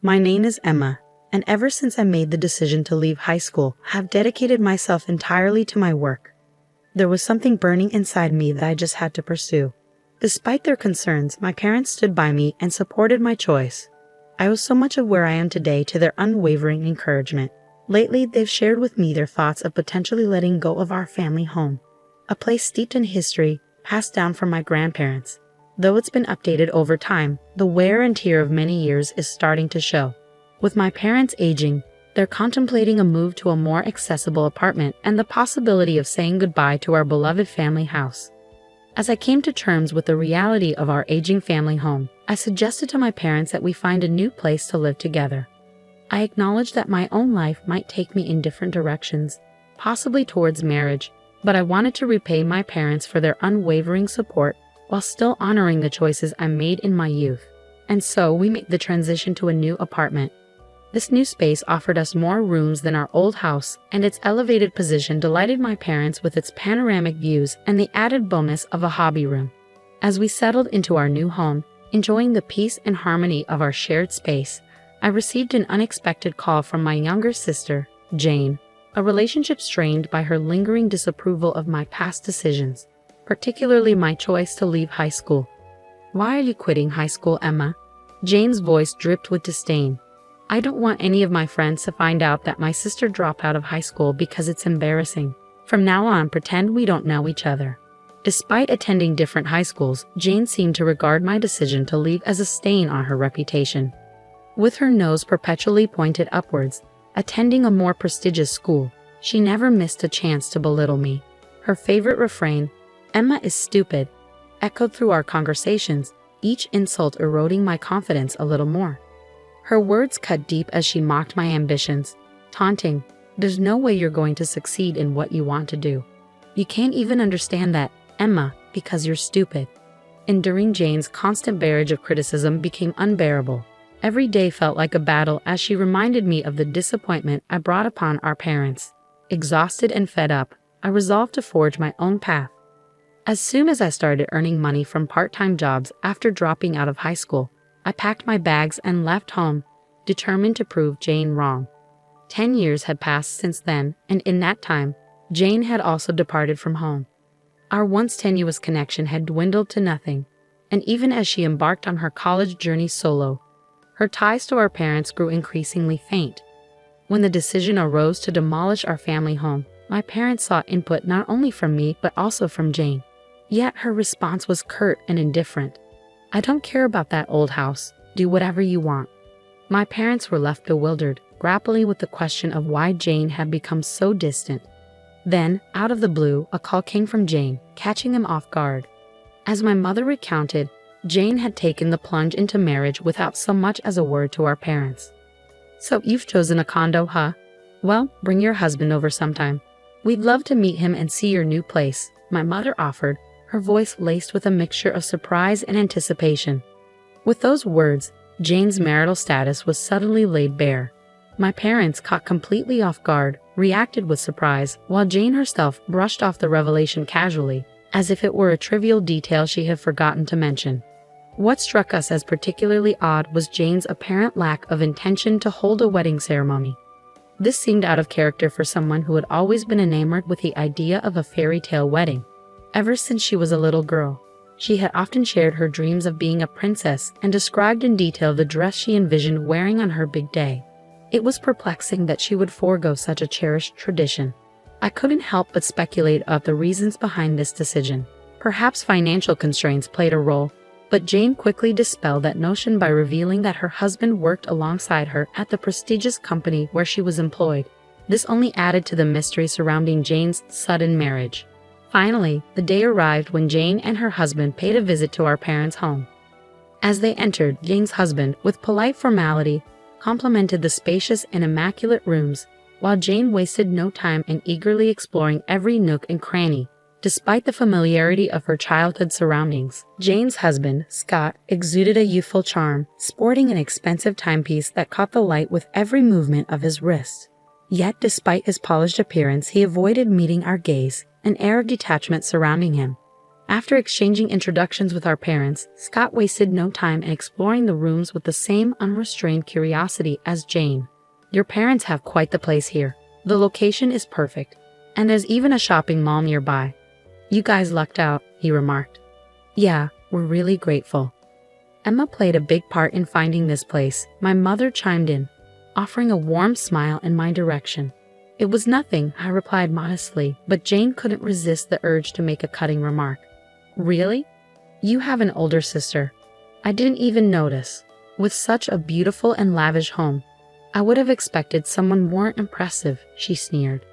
My name is Emma, and ever since I made the decision to leave high school, I have dedicated myself entirely to my work. There was something burning inside me that I just had to pursue. Despite their concerns, my parents stood by me and supported my choice. I owe so much of where I am today to their unwavering encouragement. Lately, they've shared with me their thoughts of potentially letting go of our family home, a place steeped in history passed down from my grandparents. Though it's been updated over time, the wear and tear of many years is starting to show. With my parents aging, they're contemplating a move to a more accessible apartment and the possibility of saying goodbye to our beloved family house. As I came to terms with the reality of our aging family home, I suggested to my parents that we find a new place to live together. I acknowledged that my own life might take me in different directions, possibly towards marriage, but I wanted to repay my parents for their unwavering support while still honoring the choices I made in my youth. And so we made the transition to a new apartment. This new space offered us more rooms than our old house, and its elevated position delighted my parents with its panoramic views and the added bonus of a hobby room. As we settled into our new home, enjoying the peace and harmony of our shared space, I received an unexpected call from my younger sister, Jane, a relationship strained by her lingering disapproval of my past decisions, particularly my choice to leave high school. "Why are you quitting high school, Emma?" Jane's voice dripped with disdain. "I don't want any of my friends to find out that my sister dropped out of high school because it's embarrassing. From now on, pretend we don't know each other." Despite attending different high schools, Jane seemed to regard my decision to leave as a stain on her reputation. With her nose perpetually pointed upwards, attending a more prestigious school, she never missed a chance to belittle me. Her favorite refrain, "Emma is stupid," echoed through our conversations, each insult eroding my confidence a little more. Her words cut deep as she mocked my ambitions, taunting, "There's no way you're going to succeed in what you want to do. You can't even understand that, Emma, because you're stupid." Enduring Jane's constant barrage of criticism became unbearable. Every day felt like a battle as she reminded me of the disappointment I brought upon our parents. Exhausted and fed up, I resolved to forge my own path. As soon as I started earning money from part-time jobs after dropping out of high school, I packed my bags and left home, determined to prove Jane wrong. 10 years had passed since then, and in that time, Jane had also departed from home. Our once tenuous connection had dwindled to nothing, and even as she embarked on her college journey solo, her ties to our parents grew increasingly faint. When the decision arose to demolish our family home, my parents sought input not only from me but also from Jane. Yet her response was curt and indifferent. "I don't care about that old house. Do whatever you want." My parents were left bewildered, grappling with the question of why Jane had become so distant. Then, out of the blue, a call came from Jane, catching them off guard. As my mother recounted, Jane had taken the plunge into marriage without so much as a word to our parents. "So you've chosen a condo, huh? Well, bring your husband over sometime. We'd love to meet him and see your new place," my mother offered, her voice laced with a mixture of surprise and anticipation. With those words, Jane's marital status was suddenly laid bare. My parents, caught completely off guard, reacted with surprise, while Jane herself brushed off the revelation casually, as if it were a trivial detail she had forgotten to mention. What struck us as particularly odd was Jane's apparent lack of intention to hold a wedding ceremony. This seemed out of character for someone who had always been enamored with the idea of a fairy tale wedding. Ever since she was a little girl, she had often shared her dreams of being a princess and described in detail the dress she envisioned wearing on her big day. It was perplexing that she would forego such a cherished tradition. I couldn't help but speculate about the reasons behind this decision. Perhaps financial constraints played a role, but Jane quickly dispelled that notion by revealing that her husband worked alongside her at the prestigious company where she was employed. This only added to the mystery surrounding Jane's sudden marriage. Finally, the day arrived when Jane and her husband paid a visit to our parents' home. As they entered, Jane's husband, with polite formality, complimented the spacious and immaculate rooms, while Jane wasted no time in eagerly exploring every nook and cranny. Despite the familiarity of her childhood surroundings, Jane's husband, Scott, exuded a youthful charm, sporting an expensive timepiece that caught the light with every movement of his wrist. Yet, despite his polished appearance, he avoided meeting our gaze, an air of detachment surrounding him. After exchanging introductions with our parents, Scott wasted no time in exploring the rooms with the same unrestrained curiosity as Jane. Your parents have quite the place here. The location is perfect, and there's even a shopping mall nearby. You guys lucked out, he remarked. Yeah, we're really grateful. Emma played a big part in finding this place, my mother chimed in, offering a warm smile in my direction. It was nothing, I replied modestly, but Jane couldn't resist the urge to make a cutting remark. Really? You have an older sister. I didn't even notice. With such a beautiful and lavish home, I would have expected someone more impressive, she sneered.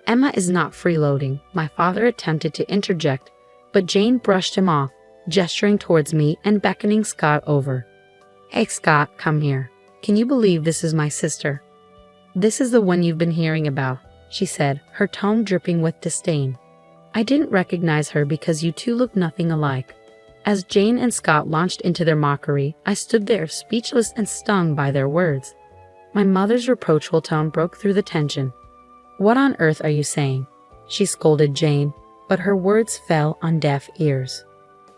Emma is not freeloading, my father attempted to interject, but Jane brushed him off, gesturing towards me and beckoning Scott over. Hey Scott, come here. Can you believe this is my sister? This is the one you've been hearing about, she said, her tone dripping with disdain. I didn't recognize her because you two look nothing alike. As Jane and Scott launched into their mockery, I stood there speechless and stung by their words. My mother's reproachful tone broke through the tension. What on earth are you saying? She scolded Jane, but her words fell on deaf ears.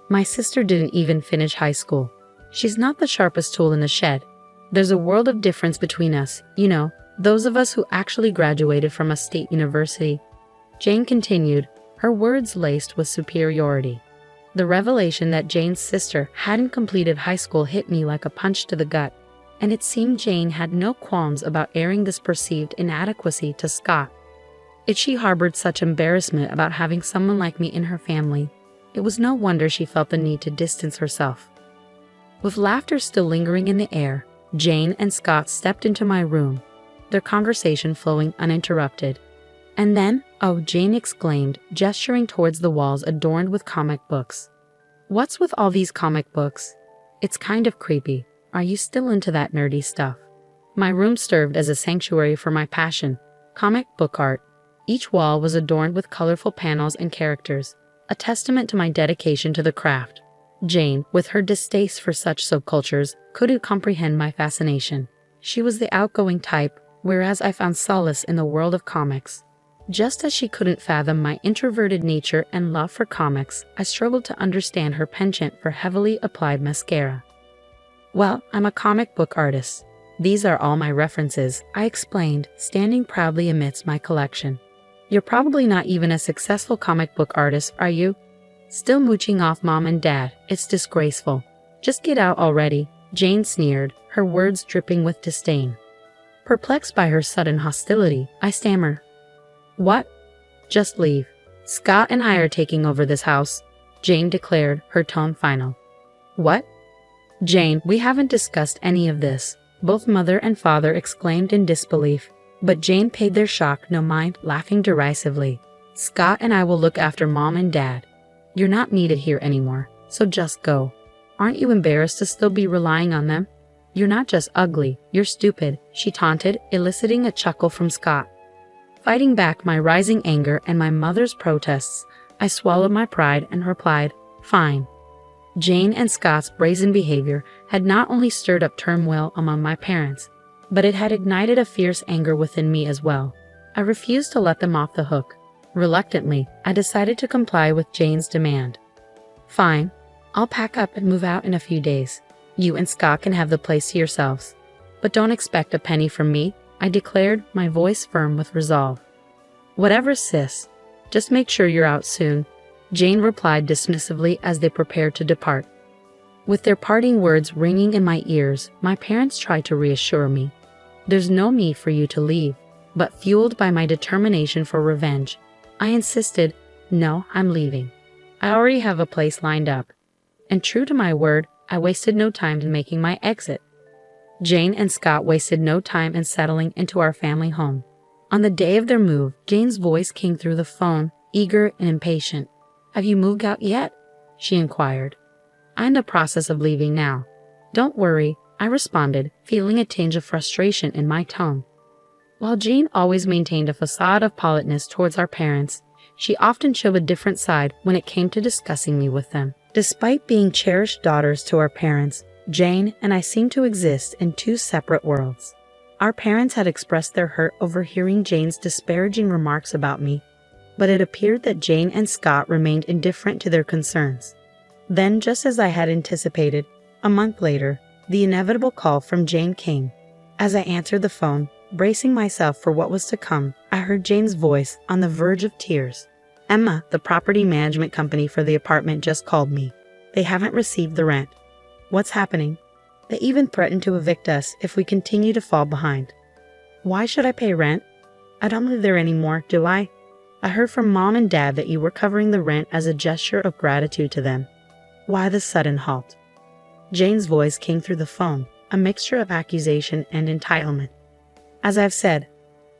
My sister didn't even finish high school. She's not the sharpest tool in the shed. There's a world of difference between us, you know, those of us who actually graduated from a state university. Jane continued, her words laced with superiority. The revelation that Jane's sister hadn't completed high school hit me like a punch to the gut, and it seemed Jane had no qualms about airing this perceived inadequacy to Scott. If she harbored such embarrassment about having someone like me in her family, it was no wonder she felt the need to distance herself. With laughter still lingering in the air, Jane and Scott stepped into my room, their conversation flowing uninterrupted. And then, oh, Jane exclaimed, gesturing towards the walls adorned with comic books. What's with all these comic books? It's kind of creepy. Are you still into that nerdy stuff? My room served as a sanctuary for my passion, comic book art. Each wall was adorned with colorful panels and characters, a testament to my dedication to the craft. Jane, with her distaste for such subcultures, couldn't comprehend my fascination. She was the outgoing type, whereas I found solace in the world of comics. Just as she couldn't fathom my introverted nature and love for comics, I struggled to understand her penchant for heavily applied mascara. Well, I'm a comic book artist. These are all my references, I explained, standing proudly amidst my collection. You're probably not even a successful comic book artist, are you? Still mooching off mom and dad, it's disgraceful. Just get out already, Jane sneered, her words dripping with disdain. Perplexed by her sudden hostility, I stammered. What? Just leave. Scott and I are taking over this house, Jane declared, her tone final. What? Jane, we haven't discussed any of this, both mother and father exclaimed in disbelief, but Jane paid their shock no mind, laughing derisively. Scott and I will look after mom and dad. You're not needed here anymore, so just go. Aren't you embarrassed to still be relying on them? You're not just ugly, you're stupid, she taunted, eliciting a chuckle from Scott. Fighting back my rising anger and my mother's protests, I swallowed my pride and replied, fine. Jane and Scott's brazen behavior had not only stirred up turmoil among my parents, but it had ignited a fierce anger within me as well. I refused to let them off the hook. Reluctantly, I decided to comply with Jane's demand. Fine, I'll pack up and move out in a few days. You and Scott can have the place to yourselves. But don't expect a penny from me, I declared, my voice firm with resolve. Whatever, sis. Just make sure you're out soon, Jane replied dismissively as they prepared to depart. With their parting words ringing in my ears, my parents tried to reassure me. There's no need for you to leave, but fueled by my determination for revenge, I insisted, no, I'm leaving. I already have a place lined up. And true to my word, I wasted no time in making my exit. Jane and Scott wasted no time in settling into our family home. On the day of their move, Jane's voice came through the phone, eager and impatient. Have you moved out yet? She inquired. I'm in the process of leaving now. Don't worry, I responded, feeling a tinge of frustration in my tone. While Jane always maintained a facade of politeness towards our parents, she often showed a different side when it came to discussing me with them. Despite being cherished daughters to our parents, Jane and I seemed to exist in two separate worlds. Our parents had expressed their hurt over hearing Jane's disparaging remarks about me, but it appeared that Jane and Scott remained indifferent to their concerns. Then, just as I had anticipated, a month later, the inevitable call from Jane came. As I answered the phone, bracing myself for what was to come, I heard Jane's voice on the verge of tears. "Emma, the property management company for the apartment just called me. They haven't received the rent." "What's happening?" "They even threatened to evict us if we continue to fall behind." "Why should I pay rent? I don't live there anymore, do I? I heard from Mom and Dad that you were covering the rent as a gesture of gratitude to them." Why the sudden halt? Jane's voice came through the phone, a mixture of accusation and entitlement. "As I've said,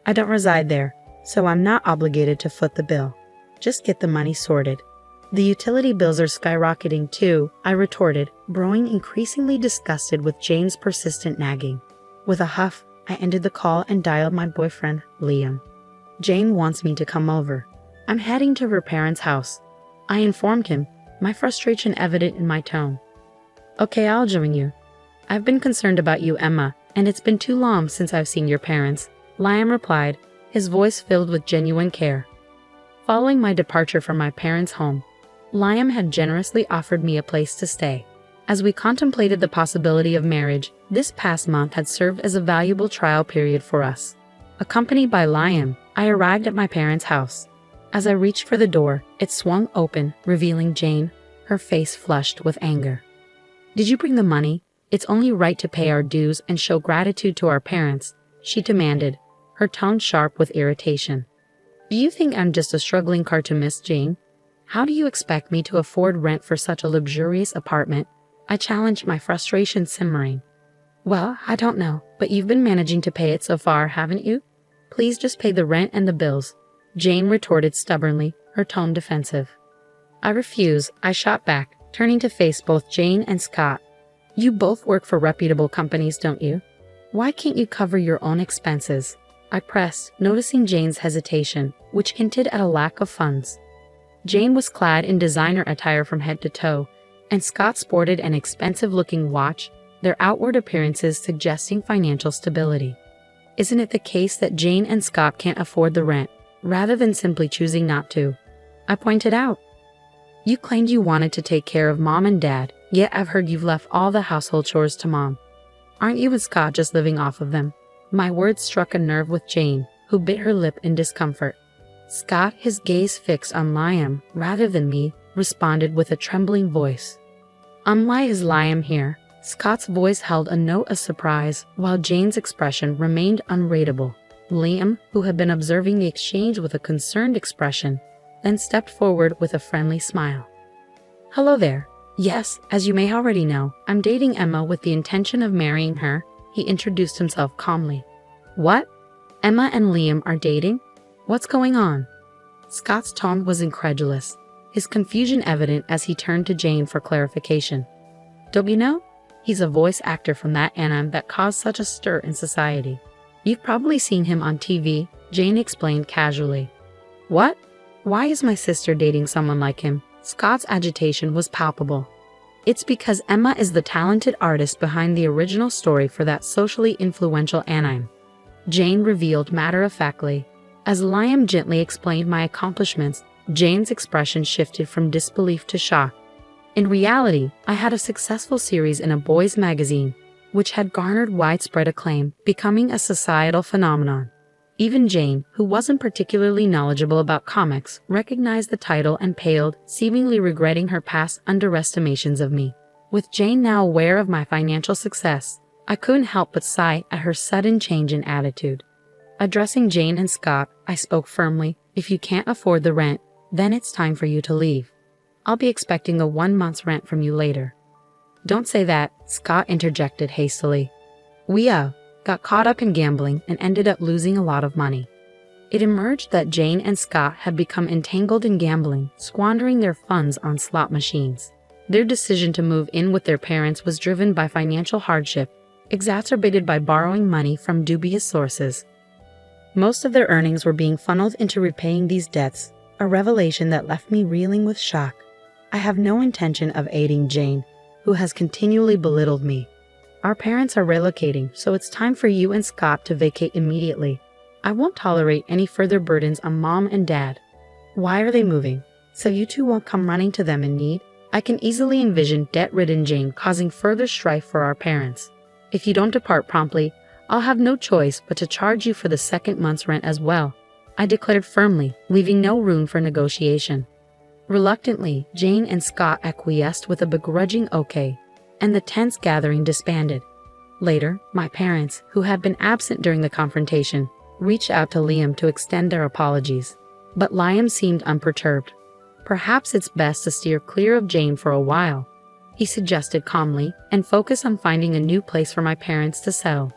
I don't reside there, so I'm not obligated to foot the bill. Just get the money sorted." "The utility bills are skyrocketing too," I retorted, growing increasingly disgusted with Jane's persistent nagging. With a huff, I ended the call and dialed my boyfriend, Liam. "Jane wants me to come over. I'm heading to her parents' house," I informed him, my frustration evident in my tone. "Okay, I'll join you. I've been concerned about you, Emma, and it's been too long since I've seen your parents," Liam replied, his voice filled with genuine care. Following my departure from my parents' home, Liam had generously offered me a place to stay. As we contemplated the possibility of marriage, this past month had served as a valuable trial period for us. Accompanied by Liam, I arrived at my parents' house. As I reached for the door, it swung open, revealing Jane, her face flushed with anger. "Did you bring the money? It's only right to pay our dues and show gratitude to our parents," she demanded, her tone sharp with irritation. "Do you think I'm just a struggling cartoonist, Jane? How do you expect me to afford rent for such a luxurious apartment?" I challenged, my frustration simmering. "Well, I don't know, but you've been managing to pay it so far, haven't you? Please just pay the rent and the bills," Jane retorted stubbornly, her tone defensive. "I refuse," I shot back, turning to face both Jane and Scott. "You both work for reputable companies, don't you? Why can't you cover your own expenses?" I pressed, noticing Jane's hesitation, which hinted at a lack of funds. Jane was clad in designer attire from head to toe, and Scott sported an expensive-looking watch, their outward appearances suggesting financial stability. "Isn't it the case that Jane and Scott can't afford the rent, rather than simply choosing not to?" I pointed out. "You claimed you wanted to take care of Mom and Dad, yet I've heard you've left all the household chores to Mom. Aren't you and Scott just living off of them?" My words struck a nerve with Jane, who bit her lip in discomfort. Scott, his gaze fixed on Liam rather than me, responded with a trembling voice. "Why is Liam here?" Scott's voice held a note of surprise, while Jane's expression remained unreadable. Liam, who had been observing the exchange with a concerned expression, then stepped forward with a friendly smile. "Hello there. Yes, as you may already know, I'm dating Emma with the intention of marrying her," he introduced himself calmly. "What? Emma and Liam are dating? What's going on?" Scott's tone was incredulous, his confusion evident as he turned to Jane for clarification. "Don't you know? He's a voice actor from that anime that caused such a stir in society. You've probably seen him on TV," Jane explained casually. "What? Why is my sister dating someone like him?" Scott's agitation was palpable. "It's because Emma is the talented artist behind the original story for that socially influential anime," Jane revealed matter-of-factly. As Liam gently explained my accomplishments, Jane's expression shifted from disbelief to shock. In reality, I had a successful series in a boys' magazine, which had garnered widespread acclaim, becoming a societal phenomenon. Even Jane, who wasn't particularly knowledgeable about comics, recognized the title and paled, seemingly regretting her past underestimations of me. With Jane now aware of my financial success, I couldn't help but sigh at her sudden change in attitude. Addressing Jane and Scott, I spoke firmly. "If you can't afford the rent, then it's time for you to leave. I'll be expecting a 1 month's rent from you later." "Don't say that," Scott interjected hastily. "We got caught up in gambling and ended up losing a lot of money." It emerged that Jane and Scott had become entangled in gambling, squandering their funds on slot machines. Their decision to move in with their parents was driven by financial hardship, exacerbated by borrowing money from dubious sources. Most of their earnings were being funneled into repaying these debts, a revelation that left me reeling with shock. I have no intention of aiding Jane, who has continually belittled me. Our parents are relocating, so it's time for you and Scott to vacate immediately. I won't tolerate any further burdens on Mom and Dad. Why are they moving? So you two won't come running to them in need? I can easily envision debt-ridden Jane causing further strife for our parents. If you don't depart promptly, I'll have no choice but to charge you for the second month's rent as well, I declared firmly, leaving no room for negotiation. Reluctantly, Jane and Scott acquiesced with a begrudging okay, and the tense gathering disbanded. Later, my parents, who had been absent during the confrontation, reached out to Liam to extend their apologies. But Liam seemed unperturbed. Perhaps it's best to steer clear of Jane for a while, he suggested calmly, and focus on finding a new place for my parents to settle.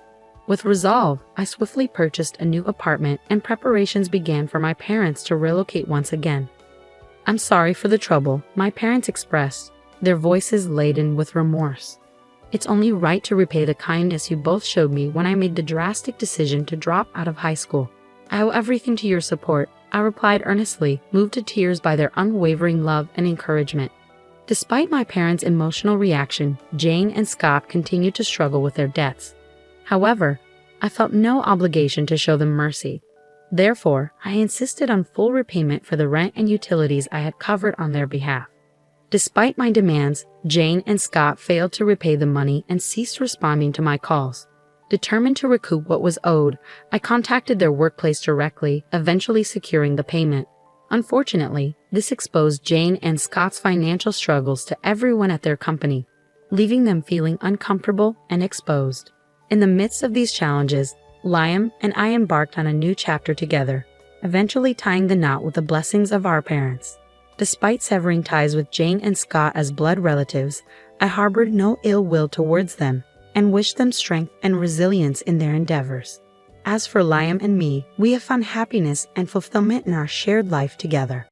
With resolve, I swiftly purchased a new apartment and preparations began for my parents to relocate once again. I'm sorry for the trouble, my parents expressed, their voices laden with remorse. It's only right to repay the kindness you both showed me when I made the drastic decision to drop out of high school. I owe everything to your support, I replied earnestly, moved to tears by their unwavering love and encouragement. Despite my parents' emotional reaction, Jane and Scott continued to struggle with their debts. However, I felt no obligation to show them mercy. Therefore, I insisted on full repayment for the rent and utilities I had covered on their behalf. Despite my demands, Jane and Scott failed to repay the money and ceased responding to my calls. Determined to recoup what was owed, I contacted their workplace directly, eventually securing the payment. Unfortunately, this exposed Jane and Scott's financial struggles to everyone at their company, leaving them feeling uncomfortable and exposed. In the midst of these challenges, Liam and I embarked on a new chapter together, eventually tying the knot with the blessings of our parents. Despite severing ties with Jane and Scott as blood relatives, I harbored no ill will towards them and wished them strength and resilience in their endeavors. As for Liam and me, we have found happiness and fulfillment in our shared life together.